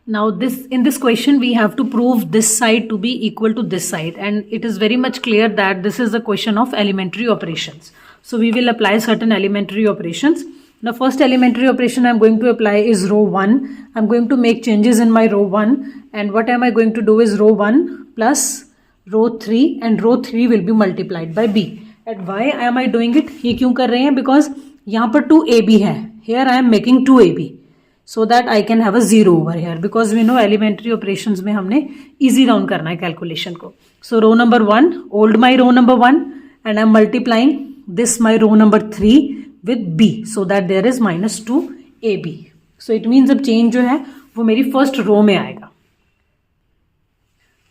Now in this question we have to prove this side to be equal to this side, and it is very much clear that this is a question of elementary operations. So we will apply certain elementary operations. Now first elementary operation I am going to apply is row 1. I am going to make changes in my row 1, and what am I going to do is row 1 plus row 3, and row 3 will be multiplied by b. And why am I doing it? ये क्यों कर रहे हैं? Because यहाँ पर 2ab है. Here I am making 2ab. So that I can have a 0 over here, because we know elementary operations में हमने easy round करना है calculation को. So row number 1, old my row number 1, and I am multiplying this my row number 3 with b, so that there is minus 2ab. So it means अब change जो है वो मेरी first row में आएगा.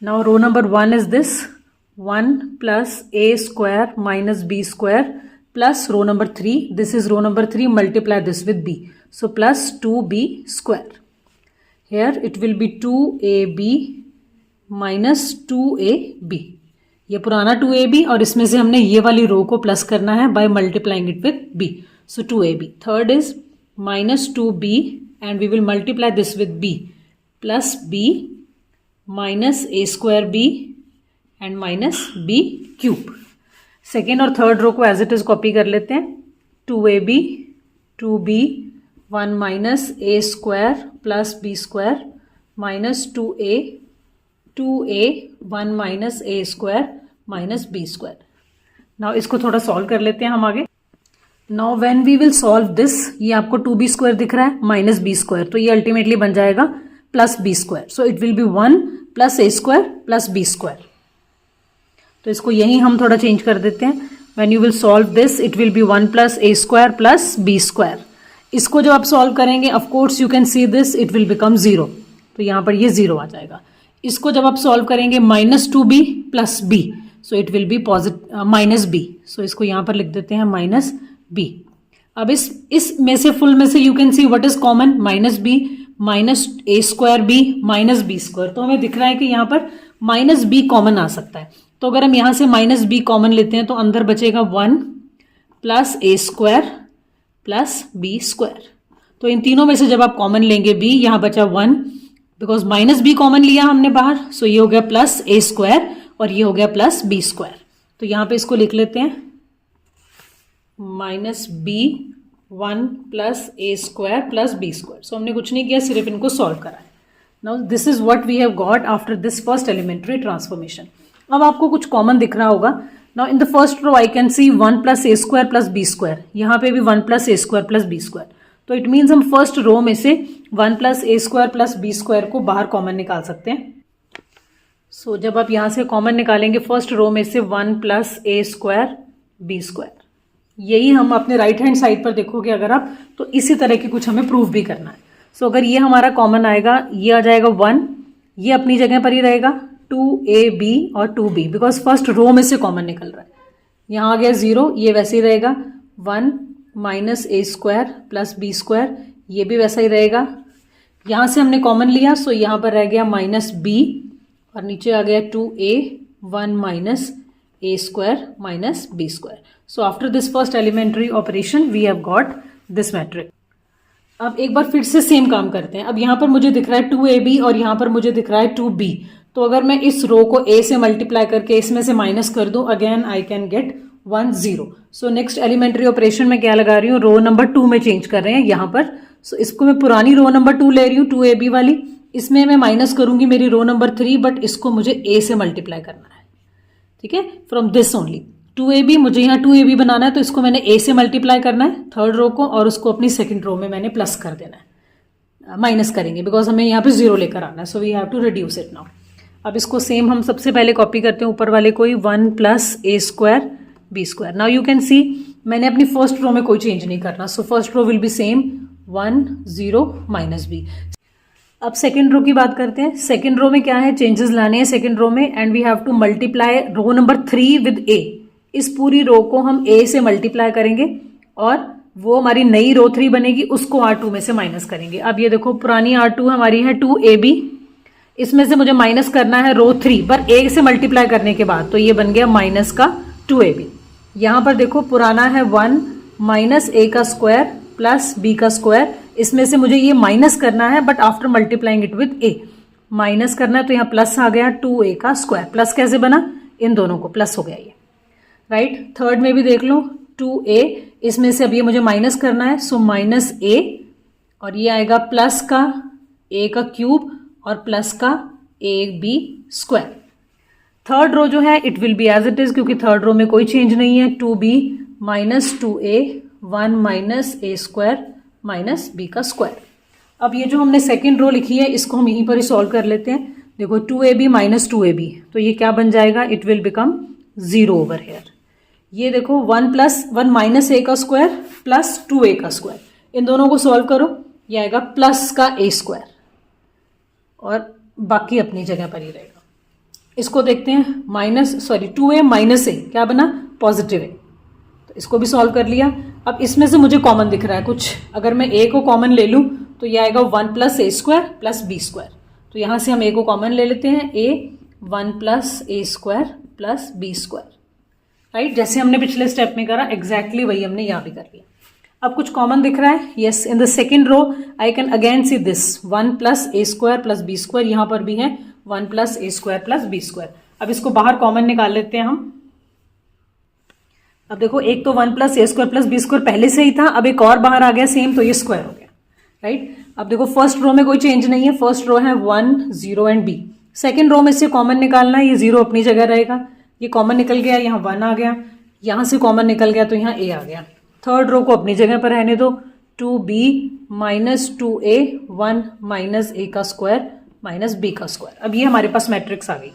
Now row number 1 is this 1 plus a square minus b square plus row number 3. This is row number 3, multiply this with b. So plus 2b square. Here it will be 2ab minus 2ab. ये पुराना 2ab और इसमें से हमने ये वाली रो को plus करना है by multiplying it with b. So 2ab. Third is minus 2b, and we will multiply this with b plus b minus a square b and minus b cube. Second और थर्ड रो को as it is copy कर लेते हैं. 2ab 2b 1 minus a square plus b square minus 2a 1 minus a square minus b square. Now इसको थोड़ा solve कर लेते हैं हम आगे. Now when we will solve this, ये आपको 2b स्क्वायर दिख रहा है माइनस b स्क्वायर, तो ये अल्टीमेटली बन जाएगा plus b square. So it will B 1 plus a square plus b square. तो इसको यही हम थोड़ा चेंज कर देते हैं. When you will solve this it will B 1 plus a square plus b square. इसको जब आप सॉल्व करेंगे of course you can see this, it will become 0. तो यहाँ पर ये 0 आ जाएगा. इसको जब आप सॉल्व करेंगे minus 2b plus b, so it will B minus b. सो इसको यहाँ पर लिख देते हैं माइनस b. अब इस में से फुल में से you can see what is common, minus b minus a square b minus b square. तो हमें दिख रहा है कि यहाँ पर माइनस b कॉमन आ सकता है. तो अगर हम यहाँ से माइनस b कॉमन लेते हैं तो अंदर बचेगा 1 plus a square plus b square. तो इन तीनों में से जब आप कॉमन लेंगे b, यहाँ बचा 1, बिकॉज माइनस b कॉमन लिया हमने बाहर, सो ये हो गया प्लस a स्क्वायर और ये हो गया प्लस b स्क्वायर. तो यहाँ पे इसको लिख लेते हैं minus b 1 plus a square plus b square. So हमने कुछ नहीं किया, सिर्फ इनको सॉल्व करा है. Now this is what we have got after this first elementary transformation. अब आपको कुछ कॉमन दिख रहा होगा. Now in the first row I can see 1 plus a square plus b square. यहाँ पे भी 1 plus a square plus b square. तो इट मीन्स हम फर्स्ट रो में से 1 plus a square plus b square को बाहर कॉमन निकाल सकते हैं. सो जब आप यहाँ से कॉमन निकालेंगे फर्स्ट रो में से 1 plus a square b square, यही हम अपने राइट हैंड साइड पर देखोगे अगर आप, तो इसी तरह की कुछ हमें प्रूफ भी करना है. सो अगर ये हमारा कॉमन आएगा, ये आ जाएगा 1, ये अपनी जगह पर ही रहेगा 2ab और 2b, बिकॉज फर्स्ट रो में से कॉमन निकल रहा है. यहाँ आ गया 0, ये वैसे ही रहेगा 1 minus a square plus b square, ये भी वैसा ही रहेगा. यहाँ से हमने कॉमन लिया, सो यहाँ पर रह गया माइनस b और नीचे आ गया 2a 1 minus a square minus b square. So after this first elementary operation we have got this matrix. अब एक बार फिर से सेम काम करते हैं. अब यहाँ पर मुझे दिख रहा है 2ab और यहाँ पर मुझे दिख रहा है 2b. तो अगर मैं इस रो को a से मल्टीप्लाई करके इसमें से माइनस कर दूं, again I can get 1 0. So next elementary operation में क्या लगा रही हूँ, रो नंबर 2 में चेंज कर रहे हैं यहाँ पर. सो इसको मैं पुरानी रो नंबर 2 ले रही हूँ 2ab वाली, इसमें मैं माइनस करूंगी मेरी रो नंबर 3, बट इसको मुझे a से मल्टीप्लाई करना है. ठीक है, फ्रॉम दिस ओनली 2ab, मुझे यहाँ 2ab बनाना है, तो इसको मैंने a से मल्टीप्लाई करना है थर्ड रो को, और उसको अपनी सेकंड रो में मैंने प्लस कर देना है, माइनस करेंगे बिकॉज हमें यहाँ पे 0 लेकर आना है. So we have to reduce it now. अब इसको सेम हम सबसे पहले कॉपी करते हैं ऊपर वाले को ही, 1 plus a square b square. Now you can see मैंने अपनी फर्स्ट रो में कोई चेंज नहीं करना, so first row will be same 1 0 minus b. अब सेकेंड रो की बात करते हैं. सेकेंड रो में क्या है, चेंजेस लाने हैं सेकेंड रो में, and we have to multiply row number 3 with a. इस पूरी रो को हम a से मल्टीप्लाई करेंगे और वो हमारी नई रो 3 बनेगी, उसको R2 में से माइनस करेंगे. अब ये देखो पुरानी R2 हमारी है 2ab, इसमें से मुझे माइनस करना है रो 3 पर a से मल्टीप्लाई करने के बाद, तो ये बन गया माइनस का 2ab. यहाँ पर देखो पुराना है 1 माइनस a का स्क्वायर प्लस b का स्क्वायर, इसमें से मुझे ये माइनस करना है but after multiplying it with A, minus करना है तो यहाँ प्लस आ गया 2a का स्क्वायर। प्लस कैसे बना, इन दोनों को प्लस हो गया ये, राइट। थर्ड में भी देख लो 2a, इसमें से अब ये मुझे माइनस करना है, सो माइनस a, और ये आएगा प्लस का a का क्यूब और प्लस का ab स्क्वायर। थर्ड रो जो है it will be as it is, क्योंकि थर्ड रो में कोई चेंज नहीं है। 2b minus 2a 1 minus a square minus b का स्क्वायर। अब ये जो हमने सेकेंड रो लिखी है इसको हम यहीं पर ही सॉल्व कर लेते हैं। देखो 2ab माइनस 2ab, तो ये क्या बन जाएगा, it will become 0 over here. ये देखो 1 प्लस 1 माइनस a का स्क्वायर प्लस 2a का स्क्वायर, इन दोनों को सॉल्व करो, ये आएगा प्लस का a स्क्वायर और बाकी अपनी जगह पर ही रहेगा। इसको देखते हैं, माइनस 2a माइनस a क्या बना, पॉजिटिव a, तो इसको भी सॉल्व कर लिया। अब इसमें से मुझे कॉमन दिख रहा है कुछ, अगर मैं a को कॉमन ले लूँ तो ये आएगा 1 plus a square plus b square, तो यहाँ से हम a को कॉमन ले लेते हैं, a 1 plus a square plus b square, right. जैसे हमने पिछले स्टेप में करा एग्जैक्टली वही हमने यहाँ भी कर लिया। अब कुछ कॉमन दिख रहा है, yes, in the second row I can again see this 1 plus a square plus b square, यहाँ पर भी है 1 plus a square plus b square. अब इसको बाहर कॉमन निकाल लेते हैं हम। अब देखो एक तो 1 plus a square plus b square पहले से ही था, अब एक और बाहर आ गया सेम, तो ये स्क्वायर हो गया, राइट। अब देखो फर्स्ट रो में कोई चेंज नहीं है, फर्स्ट रो है 1 0 एंड b। सेकेंड रो में से कॉमन निकालना है, ये 0 अपनी जगह रहेगा, ये कॉमन निकल गया, यहाँ 1 आ गया, यहाँ से कॉमन निकल गया तो यहाँ a आ गया। थर्ड रो को अपनी जगह पर रहने दो, 2b minus 2a 1 minus a का स्क्वायर माइनस b का स्क्वायर। अब ये हमारे पास मैट्रिक्स आ गई,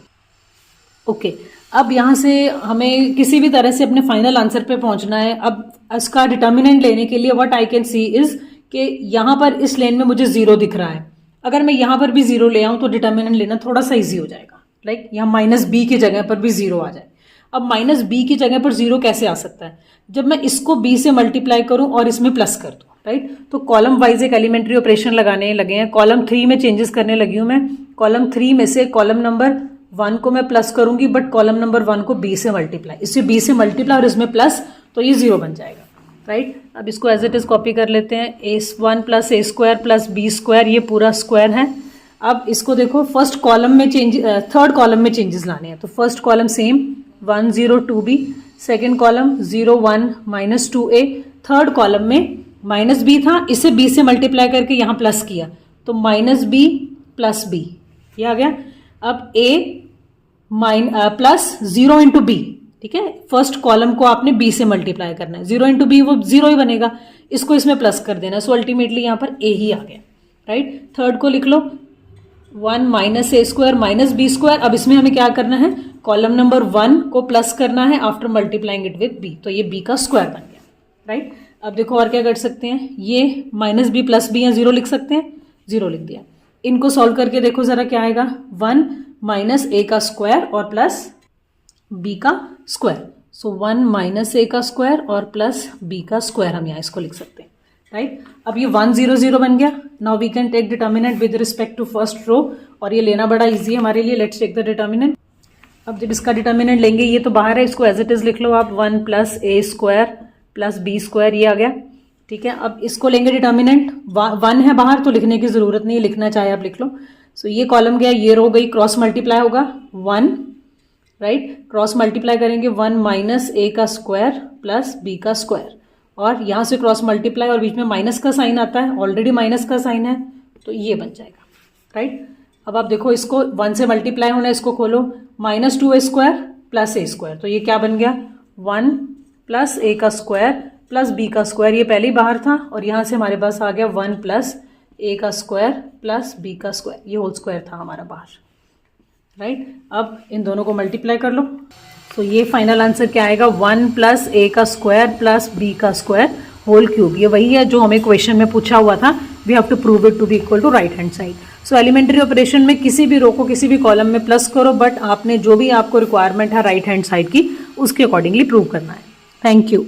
ओके। अब यहाँ से हमें किसी भी तरह से अपने फाइनल आंसर पे पहुंचना है। अब इसका डिटर्मिनेंट लेने के लिए what I can C is कि यहाँ पर इस लेन में मुझे 0 दिख रहा है, अगर मैं यहाँ पर भी 0 ले आऊँ तो डिटर्मिनेंट लेना थोड़ा सा ईजी हो जाएगा, लाइक यहाँ माइनस बी की जगह पर भी 0 आ जाए। अब माइनस बी की जगह पर 0 कैसे आ सकता है, जब मैं इसको b से मल्टीप्लाई करूं और इसमें प्लस कर दूं, राइट। तो कॉलम वाइज एक एलिमेंट्री ऑपरेशन लगाने लगे हैं, कॉलम 3 में चेंजेस करने लगी हूं मैं। कॉलम 3 में से कॉलम नंबर 1 को मैं प्लस करूंगी, बट कॉलम नंबर 1 को b से मल्टीप्लाई, इससे b से मल्टीप्लाई और इसमें प्लस, तो ये 0 बन जाएगा, राइट। अब इसको एज इट इज कॉपी कर लेते हैं, a1 plus a square plus b square, ये पूरा स्क्वायर है। अब इसको देखो फर्स्ट कॉलम में चेंज, थर्ड कॉलम में चेंजेस लाने हैं, तो first column same 1 0 2b, second column 0 1 minus 2a, third column में माइनस b था, इसे b से मल्टीप्लाई करके यहाँ प्लस किया, तो माइनस b प्लस b, ये आ गया। अब a प्लस 0 इंटू b, ठीक है, फर्स्ट कॉलम को आपने b से मल्टीप्लाई करना है, 0 इंटू b वो 0 ही बनेगा, इसको इसमें प्लस कर देना, सो अल्टीमेटली यहाँ पर a ही आ गया, राइट। थर्ड को लिख लो 1 minus a square minus b square. अब इसमें हमें क्या करना है, कॉलम नंबर 1 को प्लस करना है after multiplying it with b, तो ये b का स्क्वायर बन गया, राइट। अब देखो और क्या कर सकते हैं, ये माइनस b प्लस b या 0 लिख सकते हैं, 0 लिख दिया। इनको सॉल्व करके देखो जरा क्या आएगा, 1 माइनस a का स्क्वायर और प्लस b का स्क्वायर, सो 1 माइनस a का स्क्वायर और प्लस b का स्क्वायर, हम यहाँ इसको लिख सकते हैं, राइट। अब ये 1 0 0 बन गया। Now we can take determinant with respect to first row, और ये लेना बड़ा इजी है हमारे लिए। Let's take the determinant. अब जब इसका डिटर्मिनेंट लेंगे, ये तो बाहर है, इसको एज इट इज लिख लो आप, 1 plus a square plus b square, ये आ गया, ठीक है। अब इसको लेंगे डिटर्मिनेंट, 1 है बाहर तो लिखने की जरूरत नहीं है, लिखना चाहे आप लिख लो। सो ये कॉलम गया, ये रो गई, क्रॉस मल्टीप्लाई होगा 1, राइट, क्रॉस मल्टीप्लाई करेंगे 1 माइनस a का स्क्वायर प्लस b का स्क्वायर, और यहाँ से क्रॉस मल्टीप्लाई और बीच में माइनस का साइन आता है, ऑलरेडी माइनस का साइन है, तो ये बन जाएगा, राइट। अब आप देखो इसको 1 से मल्टीप्लाई होना है, इसको खोलो, minus 2a square plus a square, तो ये क्या बन गया, 1 प्लस a का स्क्वायर प्लस b का स्क्वायर, ये पहले ही बाहर था, और यहाँ से हमारे पास आ गया 1 प्लस a का स्क्वायर प्लस b का स्क्वायर, ये होल स्क्वायर था हमारा बाहर, राइट। अब इन दोनों को मल्टीप्लाई कर लो, तो ये फाइनल आंसर क्या आएगा, 1 प्लस a का स्क्वायर प्लस b का स्क्वायर होल क्यूब। ये वही है जो हमें क्वेश्चन में पूछा हुआ था, we have to prove it to be equal to right hand side. So elementary operation में किसी भी रो को किसी भी कॉलम में प्लस करो, बट आपने जो भी आपको रिक्वायरमेंट है राइट हैंड साइड की, उसके अकॉर्डिंगली प्रूव करना है। Thank you.